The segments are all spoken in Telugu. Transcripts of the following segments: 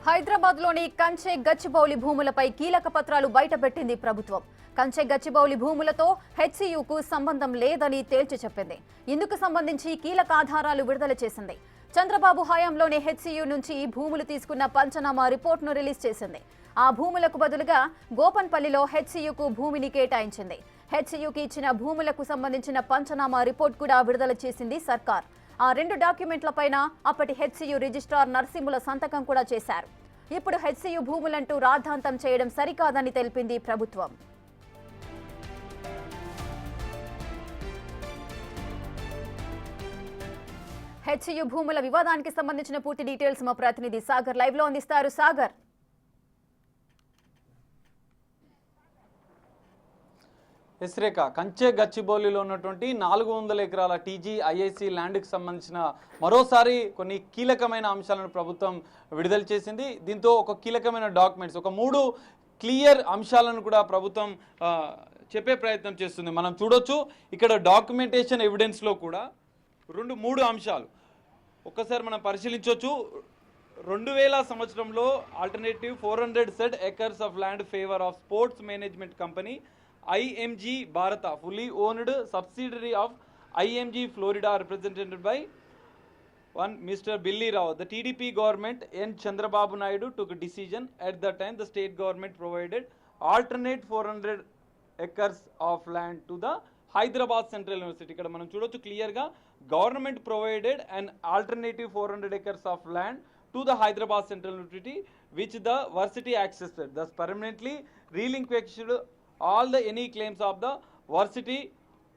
హైదరాబాద్లోని కంచె గచ్చిబౌలి భూములపై కీలక పత్రాలు బయటపెట్టింది ప్రభుత్వం. కంచె గచ్చిబౌలి భూములతో హెచ్సియుకు సంబంధం లేదని తేల్చి చెప్పింది. ఇందుకు సంబంధించి కీలక ఆధారాలు విడుదల చేసింది. చంద్రబాబు హయాంలోనే హెచ్సియు నుంచి భూములు తీసుకున్న పంచనామా రిపోర్టును రిలీజ్ చేసింది. ఆ భూములకు బదులుగా గోపన్పల్లిలో హెచ్సియుకు భూమిని కేటాయించింది. హెచ్సియుకి ఇచ్చిన భూములకు సంబంధించిన పంచనామా రిపోర్ట్ కూడా విడుదల చేసింది సర్కార్. ఆ రెండు డాక్యుమెంట్లపైన అప్పటి హెచ్సియు రిజిస్ట్రార్ నరసింహుల సంతకం కూడా చేశారు. ఇప్పుడు హెచ్సియు భూములంటూ రాద్ధాంతం చేయడం సరికాదని తెలిపింది ప్రభుత్వం. హెచ్సియు భూముల వివాదానికి సంబంధించిన పూర్తి డీటెయిల్స్ మా ప్రతినిధి సాగర్ లైవ్ లో అందిస్తారు. సాగర్, ఎస్రేఖ కంచె గచ్చిబౌలిలో ఉన్నటువంటి 400 ఎకరాల టీజీఐఐసి ల్యాండ్కి సంబంధించిన మరోసారి కొన్ని కీలకమైన అంశాలను ప్రభుత్వం విడుదల చేసింది. దీంతో ఒక కీలకమైన డాక్యుమెంట్స్, ఒక 3 క్లియర్ అంశాలను కూడా ప్రభుత్వం చెప్పే ప్రయత్నం చేస్తుంది. మనం చూడొచ్చు ఇక్కడ డాక్యుమెంటేషన్ ఎవిడెన్స్లో కూడా 3 అంశాలు ఒక్కసారి మనం పరిశీలించవచ్చు. 2000 సంవత్సరంలో alternative 400 said acres of land favour of sports management company IMG Bharata, fully owned subsidiary of IMG Florida, represented by one Mr. Billy Rao. The TDP government and Chandrababu Naidu took a decision. At the time, the state government provided alternate 400 acres of land to the Hyderabad Central University. ఇక్కడ మనం చూడొచ్చు క్లియర్గా government provided an alternative 400 acres of land to the Hyderabad Central University, which the varsity accessed, thus permanently relinquished all the any claims of the varsity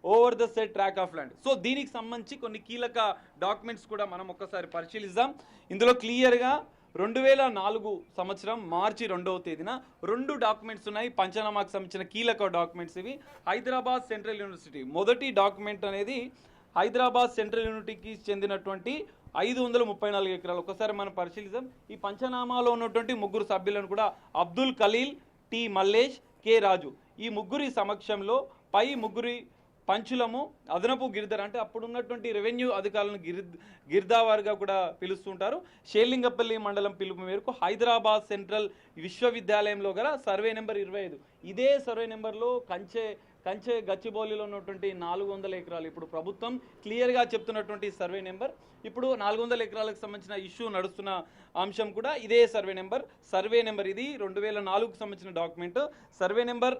over the said tract of land. So దీనికి సంబంధించి కొన్ని కీలక డాక్యుమెంట్స్ కూడా మనం ఒక్కసారి పరిశీలిద్దాం. ఇందులో క్లియర్గా 2004 సంవత్సరం మార్చి 2వ తేదీన 2 డాక్యుమెంట్స్ ఉన్నాయి. పంచనామాకు సంబంధించిన కీలక డాక్యుమెంట్స్ ఇవి. హైదరాబాద్ సెంట్రల్ యూనివర్సిటీ మొదటి డాక్యుమెంట్ అనేది హైదరాబాద్ సెంట్రల్ యూనివర్సిటీకి చెందినటువంటి 534 ఎకరాలు. ఒకసారి మనం పరిశీలిద్దాం. ఈ పంచనామాలో ఉన్నటువంటి 3 సభ్యులను కూడా అబ్దుల్ ఖలీల్, టి మల్లేష్, కె రాజు, ఈ 3 సమక్షంలో పై 3 పంచులము అదనపు గిరిధర్, అంటే అప్పుడున్నటువంటి రెవెన్యూ అధికారులను గిర్దావారుగా కూడా పిలుస్తుంటారు. షేర్లింగపల్లి మండలం పిలుపు మేరకు హైదరాబాద్ సెంట్రల్ విశ్వవిద్యాలయంలో గల సర్వే నెంబర్ 25, ఇదే సర్వే నెంబర్లో కంచె గచ్చిబౌలిలో ఉన్నటువంటి 400 ఎకరాలు. ఇప్పుడు ప్రభుత్వం క్లియర్గా చెప్తున్నటువంటి సర్వే నెంబర్, ఇప్పుడు 400 ఎకరాలకు సంబంధించిన ఇష్యూ నడుస్తున్న అంశం కూడా ఇదే సర్వే నెంబర్ ఇది 2004కు సంబంధించిన డాక్యుమెంట్. సర్వే నెంబర్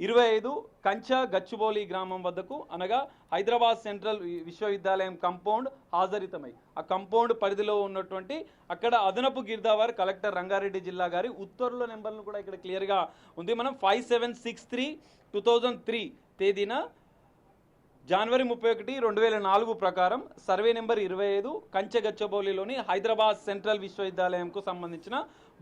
25 కంచె గచ్చిబౌలి గ్రామం వద్దకు, అనగా హైదరాబాద్ సెంట్రల్ విశ్వవిద్యాలయం కంపౌండ్ హాజరితమై ఆ కంపౌండ్ పరిధిలో ఉన్నటువంటి అక్కడ అదనపు గిర్దావార్ కలెక్టర్ రంగారెడ్డి జిల్లా గారి ఉత్తర్వుల నెంబర్ను కూడా ఇక్కడ క్లియర్గా ఉంది. మనం 5763/2003 తేదీన జనవరి 31, 2004 ప్రకారం సర్వే నెంబర్ 25 కంచె గచ్చిబౌలిలోని హైదరాబాద్ సెంట్రల్ విశ్వవిద్యాలయంకు సంబంధించిన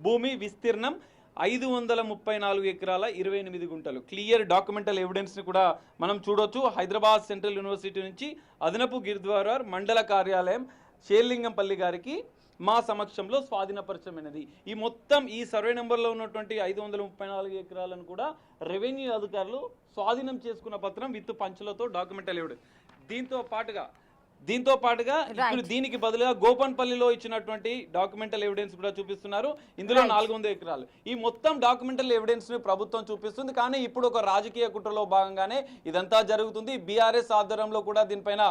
భూమి విస్తీర్ణం 534 ఎకరాల 28 గుంటలు. క్లియర్ డాక్యుమెంటల్ ఎవిడెన్స్ని కూడా మనం చూడొచ్చు. హైదరాబాద్ సెంట్రల్ యూనివర్సిటీ నుంచి అదనపు గిర్దావార్ మండల కార్యాలయం షేర్లింగంపల్లి గారికి మా సమక్షంలో స్వాధీనపరచమైనది. ఈ మొత్తం ఈ సర్వే నెంబర్లో ఉన్నటువంటి 534 ఎకరాలను కూడా రెవెన్యూ అధికారులు స్వాధీనం చేసుకున్న పత్రం విత్ పంచులతో డాక్యుమెంటల్ ఎవిడెన్స్. దీంతో పాటుగా ఇప్పుడు దీనికి బదులుగా గోపన్పల్లిలో ఇచ్చినటువంటి డాక్యుమెంటల్ ఎవిడెన్స్ కూడా చూపిస్తున్నారు. ఇందులో 400 ఎకరాలు. ఈ మొత్తం డాక్యుమెంటల్ ఎవిడెన్స్ ని ప్రభుత్వం చూపిస్తుంది. కానీ ఇప్పుడు ఒక రాజకీయ కుట్రలో భాగంగానే ఇదంతా జరుగుతుంది. బీఆర్ఎస్ ఆధ్వర్యంలో కూడా దీనిపైన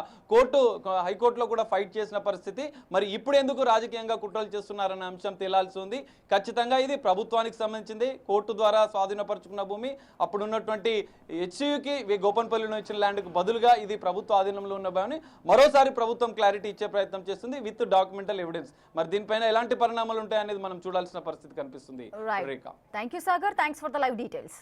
హైకోర్టులో కూడా ఫైట్ చేసిన పరిస్థితి. మరి ఇప్పుడు ఎందుకు రాజకీయంగా కుట్రలు చేస్తున్నారనే అంశం తేలాల్సి ఉంది. ఖచ్చితంగా ఇది ప్రభుత్వానికి సంబంధించింది. కోర్టు ద్వారా స్వాధీనపరుచుకున్న భూమి. అప్పుడున్నటువంటి హెచ్సియుకి గోపన్పల్లిలో ఇచ్చిన ల్యాండ్కు బదులుగా ఇది ప్రభుత్వ ఆధీనంలో ఉన్న భూమి. మరోసారి ప్రభుత్వం క్లారిటీ ఇచ్చే ప్రయత్నం చేస్తుంది విత్ డాక్యుమెంటల్ ఎవిడెన్స్. మరి దీనిపైన ఎలాంటి పరిణామాలు ఉంటాయనేది మనం చూడాల్సిన పరిస్థితి కనిపిస్తుంది. Thank you Sagar, thanks for the live details.